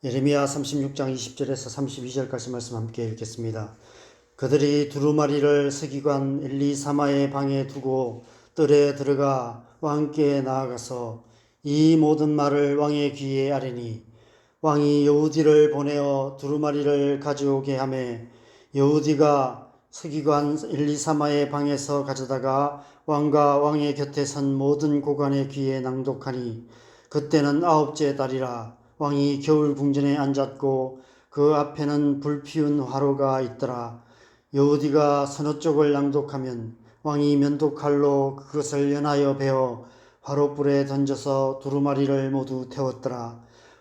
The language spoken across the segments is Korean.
예레미야 36장 20절에서 32절까지 말씀 함께 읽겠습니다. 그들이 두루마리를 서기관 엘리사마의 방에 두고 뜰에 들어가 왕께 나아가서 이 모든 말을 왕의 귀에 아뢰니 왕이 여우디를 보내어 두루마리를 가져오게 하매 여우디가 서기관 엘리사마의 방에서 가져다가 왕과 왕의 곁에 선 모든 고관의 귀에 낭독하니 그때는 9째 달이라. 왕이 겨울 궁전에 앉았고 그 앞에는 불 피운 화로가 있더라. 여우디가 서너 쪽을 낭독하면 왕이 면도칼로 그것을 연하여 베어 화로불에 던져서 두루마리를 모두 태웠더라.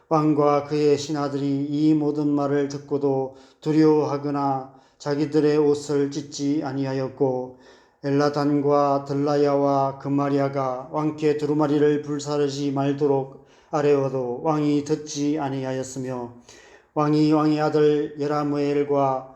왕과 그의 신하들이 이 모든 말을 듣고도 두려워하거나 자기들의 옷을 찢지 아니하였고 엘라단과 들라야와 그마리아가 왕께 두루마리를 불사르지 말도록 아뢰어도 왕이 듣지 아니하였으며 왕이 왕의 아들 여라무엘과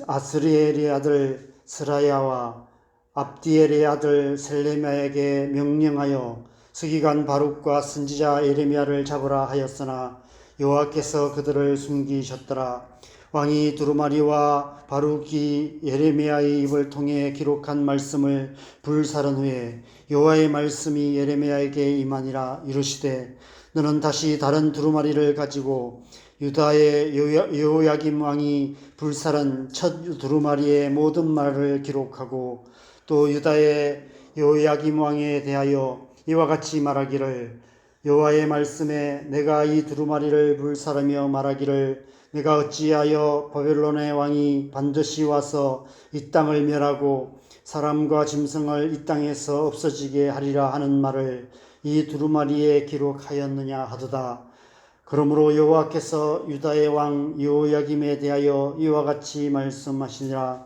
아스리엘의 아들 스라야와 압디엘의 아들 셀레미야에게 명령하여 서기관 바룩과 선지자 예레미야를 잡으라 하였으나 여호와께서 그들을 숨기셨더라. 왕이 두루마리와 바룩이 예레미야의 입을 통해 기록한 말씀을 불사른 후에 여호와의 말씀이 예레미야에게 임하니라. 이르시되 너는 다시 다른 두루마리를 가지고 유다의 여호야김 왕이 불사른 첫 두루마리의 모든 말을 기록하고 또 유다의 여호야김 왕에 대하여 이와 같이 말하기를 여호와의 말씀에 내가 이 두루마리를 불사르며 말하기를 내가 어찌하여 바벨론의 왕이 반드시 와서 이 땅을 멸하고 사람과 짐승을 이 땅에서 없어지게 하리라 하는 말을 이 두루마리에 기록하였느냐 하도다. 그러므로 여호와께서 유다의 왕 여호야김에 대하여 이와 같이 말씀하시니라.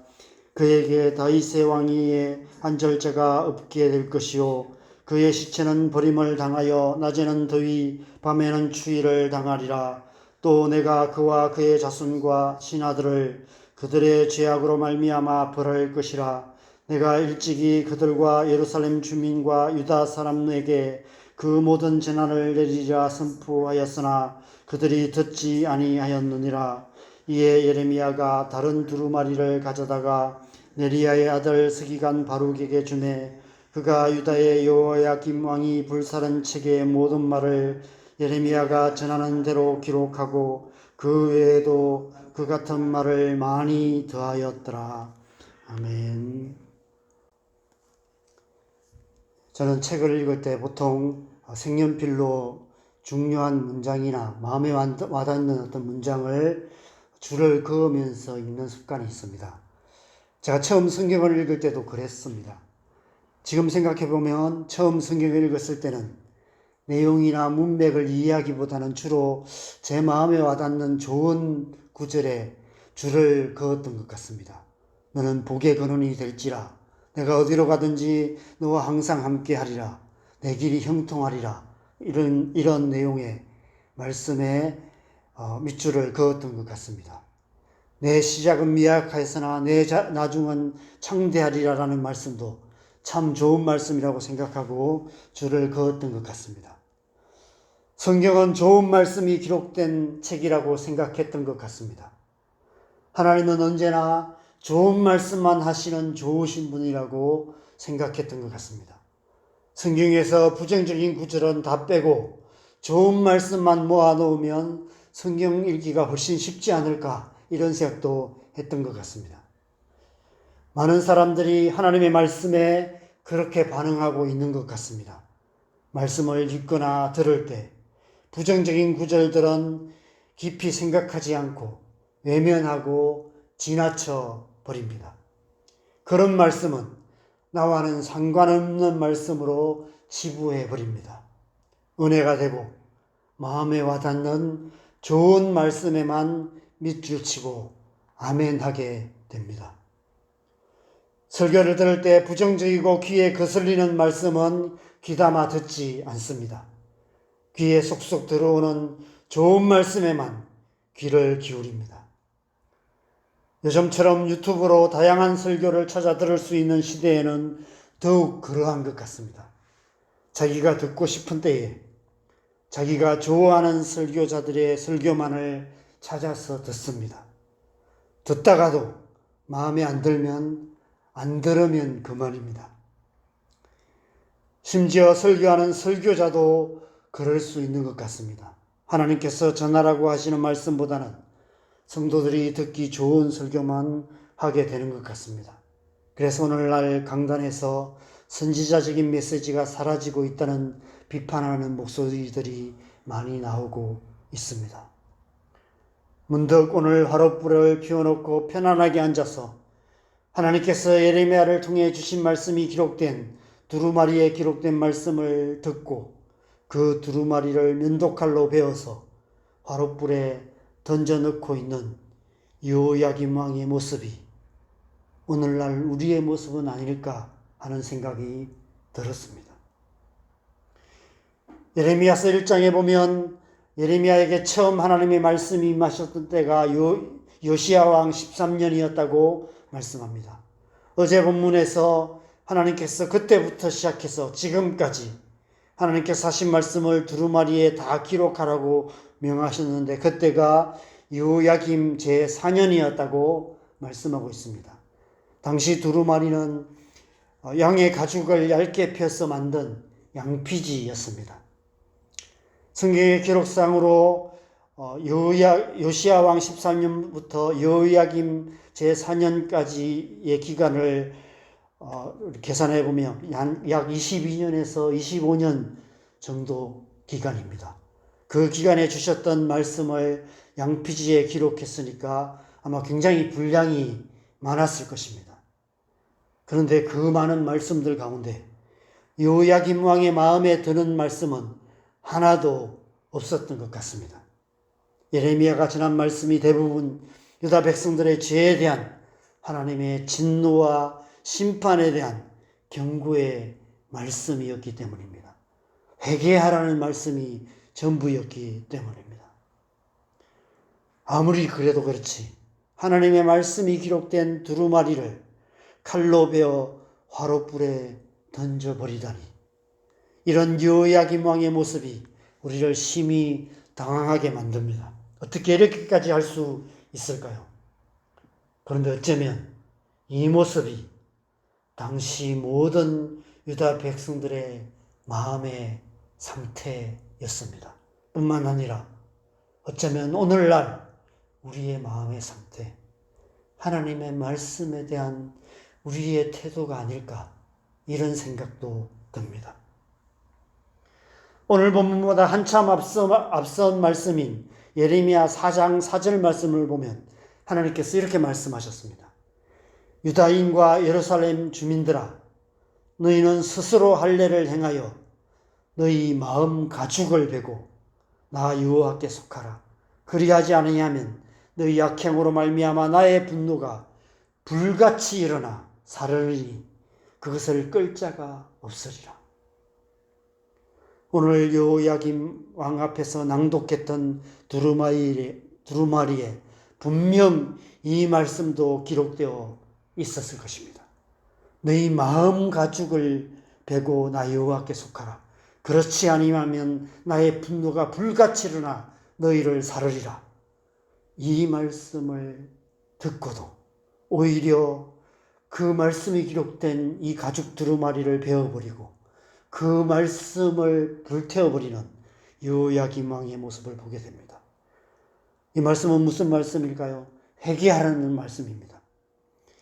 그에게 다윗의 왕위에 한절자가 없게 될 것이요 그의 시체는 버림을 당하여 낮에는 더위 밤에는 추위를 당하리라. 또 내가 그와 그의 자손과 신하들을 그들의 죄악으로 말미암아 벌할 것이라. 내가 일찍이 그들과 예루살렘 주민과 유다 사람에게 그 모든 재난을 내리리라 선포하였으나 그들이 듣지 아니하였느니라. 이에 예레미야가 다른 두루마리를 가져다가 네리야의 아들 서기관 바룩에게 주매 그가 유다의 여호야김 왕이 불사른 책의 모든 말을 예레미야가 전하는 대로 기록하고 그 외에도 그 같은 말을 많이 더하였더라. 아멘. 저는 책을 읽을 때 보통 색연필로 중요한 문장이나 마음에 와닿는 어떤 문장을 줄을 그으면서 읽는 습관이 있습니다. 제가 처음 성경을 읽을 때도 그랬습니다. 지금 생각해보면 처음 성경을 읽었을 때는 내용이나 문맥을 이해하기보다는 주로 제 마음에 와닿는 좋은 구절에 줄을 그었던 것 같습니다. 너는 복의 근원이 될지라. 내가 어디로 가든지 너와 항상 함께 하리라. 내 길이 형통하리라. 이런 내용의 말씀에 밑줄을 그었던 것 같습니다. 내 시작은 미약하였으나 내 나중은 창대하리라라는 말씀도 참 좋은 말씀이라고 생각하고 줄을 그었던 것 같습니다. 성경은 좋은 말씀이 기록된 책이라고 생각했던 것 같습니다. 하나님은 언제나 좋은 말씀만 하시는 좋으신 분이라고 생각했던 것 같습니다. 성경에서 부정적인 구절은 다 빼고 좋은 말씀만 모아놓으면 성경 읽기가 훨씬 쉽지 않을까 이런 생각도 했던 것 같습니다. 많은 사람들이 하나님의 말씀에 그렇게 반응하고 있는 것 같습니다. 말씀을 읽거나 들을 때 부정적인 구절들은 깊이 생각하지 않고 외면하고 지나쳐 버립니다. 그런 말씀은 나와는 상관없는 말씀으로 치부해 버립니다. 은혜가 되고 마음에 와닿는 좋은 말씀에만 밑줄 치고 아멘하게 됩니다. 설교를 들을 때 부정적이고 귀에 거슬리는 말씀은 귀담아 듣지 않습니다. 귀에 쏙쏙 들어오는 좋은 말씀에만 귀를 기울입니다. 요즘처럼 유튜브로 다양한 설교를 찾아 들을 수 있는 시대에는 더욱 그러한 것 같습니다. 자기가 듣고 싶은 때에 자기가 좋아하는 설교자들의 설교만을 찾아서 듣습니다. 듣다가도 마음에 안 들면 안 들으면 그만입니다. 심지어 설교하는 설교자도 그럴 수 있는 것 같습니다. 하나님께서 전하라고 하시는 말씀보다는 성도들이 듣기 좋은 설교만 하게 되는 것 같습니다. 그래서 오늘날 강단에서 선지자적인 메시지가 사라지고 있다는 비판하는 목소리들이 많이 나오고 있습니다. 문득 오늘 화롯불을 피워놓고 편안하게 앉아서 하나님께서 예레미야를 통해 주신 말씀이 기록된 두루마리에 기록된 말씀을 듣고 그 두루마리를 면도칼로 베어서 화롯불에 던져 넣고 있는 여호야김 왕의 모습이 오늘날 우리의 모습은 아닐까 하는 생각이 들었습니다. 예레미야서 1장에 보면 예레미야에게 처음 하나님의 말씀이 임하셨던 때가 요시야 왕 13년이었다고 말씀합니다. 어제 본문에서 하나님께서 그때부터 시작해서 지금까지 하나님께서 하신 말씀을 두루마리에 다 기록하라고 명하셨는데 그때가 여호야김 제4년이었다고 말씀하고 있습니다. 당시 두루마리는 양의 가죽을 얇게 펴서 만든 양피지였습니다. 성경의 기록상으로 요시야 왕 13년부터 여호야김 제4년까지의 기간을 계산해 보면 약 22년에서 25년 정도 기간입니다. 그 기간에 주셨던 말씀을 양피지에 기록했으니까 아마 굉장히 분량이 많았을 것입니다. 그런데 그 많은 말씀들 가운데 여호야김 왕의 마음에 드는 말씀은 하나도 없었던 것 같습니다. 예레미야가 전한 말씀이 대부분 유다 백성들의 죄에 대한 하나님의 진노와 심판에 대한 경고의 말씀이었기 때문입니다. 회개하라는 말씀이 전부였기 때문입니다. 아무리 그래도 그렇지 하나님의 말씀이 기록된 두루마리를 칼로 베어 화롯불에 던져버리다니 이런 여호야김 왕의 모습이 우리를 심히 당황하게 만듭니다. 어떻게 이렇게까지 할 수 있을까요? 그런데 어쩌면 이 모습이 당시 모든 유다 백성들의 마음의 상태였습니다. 뿐만 아니라 어쩌면 오늘날 우리의 마음의 상태, 하나님의 말씀에 대한 우리의 태도가 아닐까 이런 생각도 듭니다. 오늘 본문보다 한참 앞선 말씀인 예레미야 4장 4절 말씀을 보면 하나님께서 이렇게 말씀하셨습니다. 유다인과 예루살렘 주민들아 너희는 스스로 할례를 행하여 너희 마음 가죽을 베고 나 여호와께 속하라. 그리하지 않으냐면 너희 악행으로 말미암아 나의 분노가 불같이 일어나 사르르니 그것을 끌 자가 없으리라. 오늘 여호야김 왕 앞에서 낭독했던 두루마리에 분명 이 말씀도 기록되어 있었을 것입니다. 너희 마음 가죽을 베고 나 여호와께 속하라. 그렇지 아니하면 나의 분노가 불같이 일어나 너희를 사르리라. 이 말씀을 듣고도 오히려 그 말씀이 기록된 이 가죽 두루마리를 베어버리고 그 말씀을 불태워버리는 여호야김 왕의 모습을 보게 됩니다. 이 말씀은 무슨 말씀일까요? 회개하라는 말씀입니다.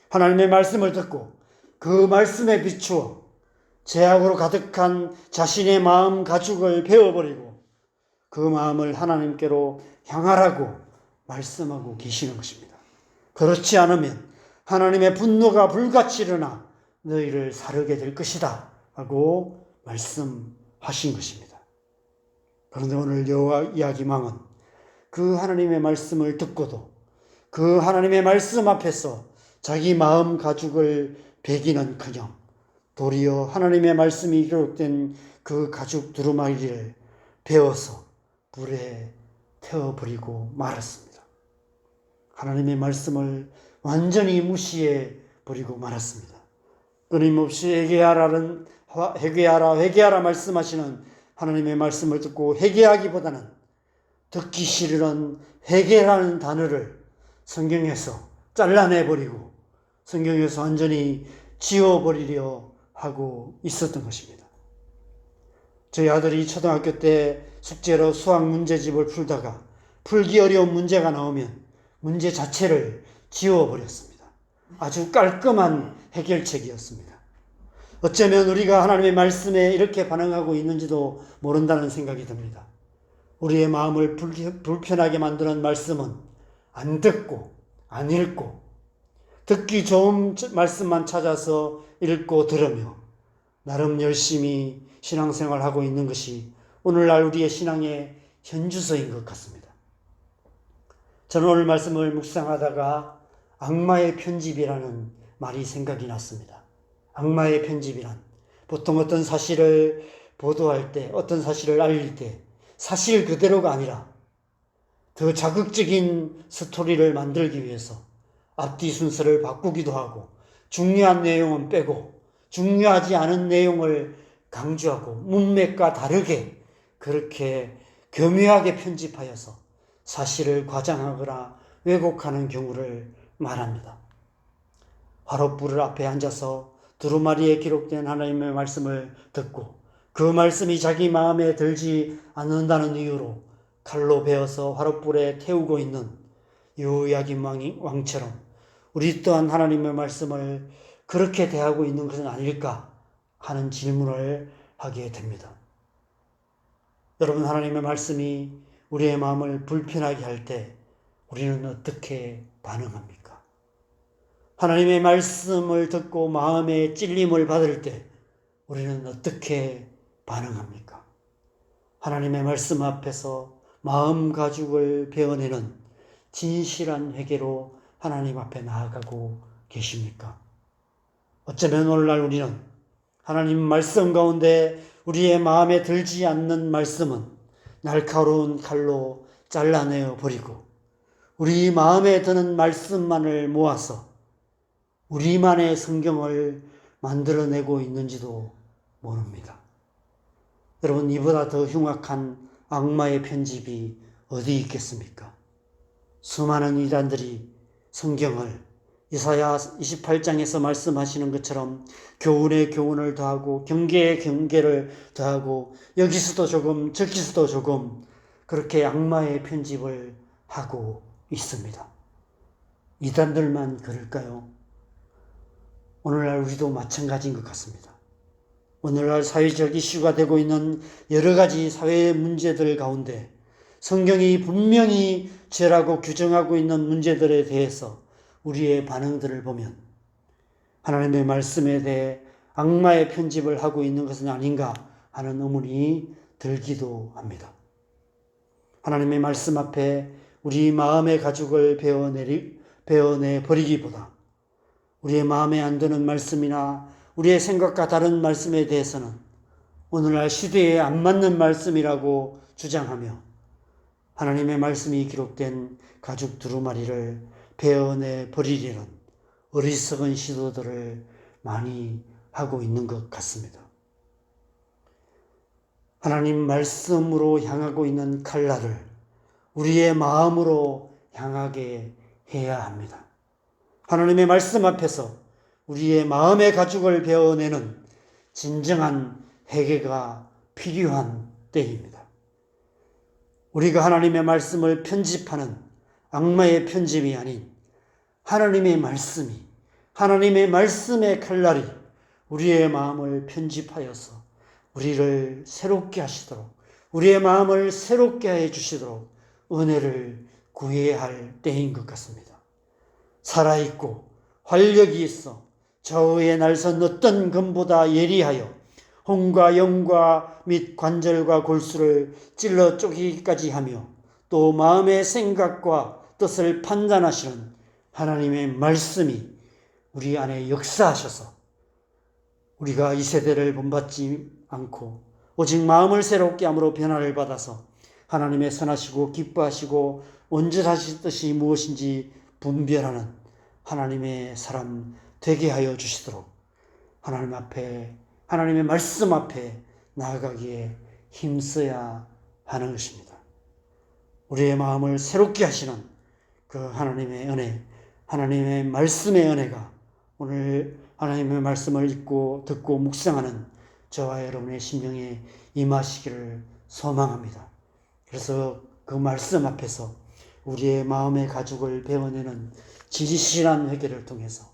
하나님의 말씀을 듣고 그 말씀에 비추어 죄악으로 가득한 자신의 마음 가죽을 베어버리고 그 마음을 하나님께로 향하라고 말씀하고 계시는 것입니다. 그렇지 않으면 하나님의 분노가 불같이 일어나 너희를 사르게 될 것이다 하고 말씀하신 것입니다. 그런데 오늘 여호야김 왕은 그 하나님의 말씀을 듣고도 그 하나님의 말씀 앞에서 자기 마음 가죽을 베기는커녕 도리어 하나님의 말씀이 기록된 그 가죽 두루마리를 베어서 불에 태워버리고 말았습니다. 하나님의 말씀을 완전히 무시해 버리고 말았습니다. 끊임없이 회개하라 말씀하시는 하나님의 말씀을 듣고 회개하기보다는 듣기 싫은 회개라는 단어를 성경에서 잘라내버리고 성경에서 완전히 지워버리려 하고 있었던 것입니다. 저희 아들이 초등학교 때 숙제로 수학 문제집을 풀다가 풀기 어려운 문제가 나오면 문제 자체를 지워버렸습니다. 아주 깔끔한 해결책이었습니다. 어쩌면 우리가 하나님의 말씀에 이렇게 반응하고 있는지도 모른다는 생각이 듭니다. 우리의 마음을 불편하게 만드는 말씀은 안 듣고 안 읽고 듣기 좋은 말씀만 찾아서 읽고 들으며 나름 열심히 신앙생활하고 있는 것이 오늘날 우리의 신앙의 현주소인 것 같습니다. 저는 오늘 말씀을 묵상하다가 악마의 편집이라는 말이 생각이 났습니다. 악마의 편집이란 보통 어떤 사실을 보도할 때, 어떤 사실을 알릴 때 사실 그대로가 아니라 더 자극적인 스토리를 만들기 위해서 앞뒤 순서를 바꾸기도 하고 중요한 내용은 빼고 중요하지 않은 내용을 강조하고 문맥과 다르게 그렇게 교묘하게 편집하여서 사실을 과장하거나 왜곡하는 경우를 말합니다. 화롯불을 앞에 앉아서 두루마리에 기록된 하나님의 말씀을 듣고 그 말씀이 자기 마음에 들지 않는다는 이유로 칼로 베어서 화롯불에 태우고 있는 요야긴 왕처럼 우리 또한 하나님의 말씀을 그렇게 대하고 있는 것은 아닐까 하는 질문을 하게 됩니다. 여러분, 하나님의 말씀이 우리의 마음을 불편하게 할 때 우리는 어떻게 반응합니까? 하나님의 말씀을 듣고 마음의 찔림을 받을 때 우리는 어떻게 반응합니까? 하나님의 말씀 앞에서 마음 가죽을 베어내는 진실한 회개로 하나님 앞에 나아가고 계십니까? 어쩌면 오늘날 우리는 하나님 말씀 가운데 우리의 마음에 들지 않는 말씀은 날카로운 칼로 잘라내어 버리고 우리 마음에 드는 말씀만을 모아서 우리만의 성경을 만들어내고 있는지도 모릅니다. 여러분, 이보다 더 흉악한 악마의 편집이 어디 있겠습니까? 수많은 이단들이 성경을 이사야 28장에서 말씀하시는 것처럼 교훈에 교훈을 더하고 경계에 경계를 더하고 여기서도 조금 저기서도 조금 그렇게 악마의 편집을 하고 있습니다. 이단들만 그럴까요? 오늘날 우리도 마찬가지인 것 같습니다. 오늘날 사회적 이슈가 되고 있는 여러 가지 사회 문제들 가운데 성경이 분명히 죄라고 규정하고 있는 문제들에 대해서 우리의 반응들을 보면 하나님의 말씀에 대해 악마의 편집을 하고 있는 것은 아닌가 하는 의문이 들기도 합니다. 하나님의 말씀 앞에 우리 마음의 가죽을 베어내 버리기보다 우리의 마음에 안 드는 말씀이나 우리의 생각과 다른 말씀에 대해서는 오늘날 시대에 안 맞는 말씀이라고 주장하며 하나님의 말씀이 기록된 가죽 두루마리를 베어내 버리려는 어리석은 시도들을 많이 하고 있는 것 같습니다. 하나님 말씀으로 향하고 있는 칼날을 우리의 마음으로 향하게 해야 합니다. 하나님의 말씀 앞에서 우리의 마음의 가죽을 베어내는 진정한 회개가 필요한 때입니다. 우리가 하나님의 말씀을 편집하는 악마의 편집이 아닌 하나님의 말씀이, 하나님의 말씀의 칼날이 우리의 마음을 편집하여서 우리를 새롭게 하시도록, 우리의 마음을 새롭게 해 주시도록 은혜를 구해야 할 때인 것 같습니다. 살아있고 활력이 있어 저의 날선 어떤 검보다 예리하여 혼과 영과 및 관절과 골수를 찔러 쪼개기까지 하며 또 마음의 생각과 뜻을 판단하시는 하나님의 말씀이 우리 안에 역사하셔서 우리가 이 세대를 본받지 않고 오직 마음을 새롭게 함으로 변화를 받아서 하나님의 선하시고 기뻐하시고 온전하신 뜻이 무엇인지 분별하는 하나님의 사람 되게 하여 주시도록 하나님 앞에, 하나님의 말씀 앞에 나아가기에 힘써야 하는 것입니다. 우리의 마음을 새롭게 하시는 그 하나님의 은혜, 하나님의 말씀의 은혜가 오늘 하나님의 말씀을 읽고 듣고 묵상하는 저와 여러분의 심령에 임하시기를 소망합니다. 그래서 그 말씀 앞에서 우리의 마음의 가죽을 베어내는 진실한 회개를 통해서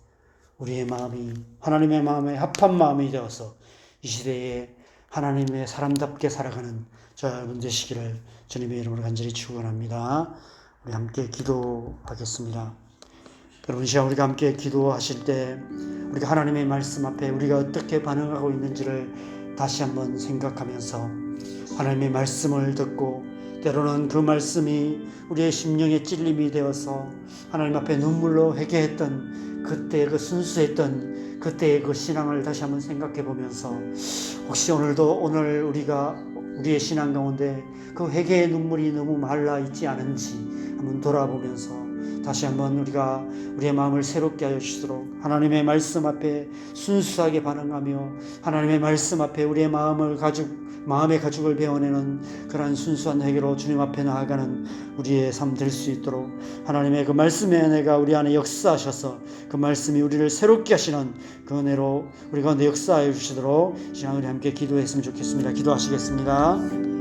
우리의 마음이 하나님의 마음에 합한 마음이 되어서 이 시대에 하나님의 사람답게 살아가는 저와 여러분 되시기를 주님의 이름으로 간절히 축원합니다. 우리 함께 기도하겠습니다. 여러분 시간 우리가 함께 기도하실 때 우리가 하나님의 말씀 앞에 우리가 어떻게 반응하고 있는지를 다시 한번 생각하면서 하나님의 말씀을 듣고 때로는 그 말씀이 우리의 심령의 찔림이 되어서 하나님 앞에 눈물로 회개했던 그때 그 순수했던 그때의 그 신앙을 다시 한번 생각해 보면서 혹시 오늘 우리가 우리의 신앙 가운데 그 회개의 눈물이 너무 말라 있지 않은지 한번 돌아보면서 다시 한번 우리가 우리의 마음을 새롭게 하여 주시도록 하나님의 말씀 앞에 순수하게 반응하며 하나님의 말씀 앞에 우리의 마음의 가죽을 베어내는 그러한 순수한 회개로 주님 앞에 나아가는 우리의 삶 될 수 있도록 하나님의 그 말씀의 은혜가 우리 안에 역사하셔서 그 말씀이 우리를 새롭게 하시는 그 은혜로 우리 가운데 역사하여 주시도록 시간 우리 함께 기도했으면 좋겠습니다. 기도하시겠습니다.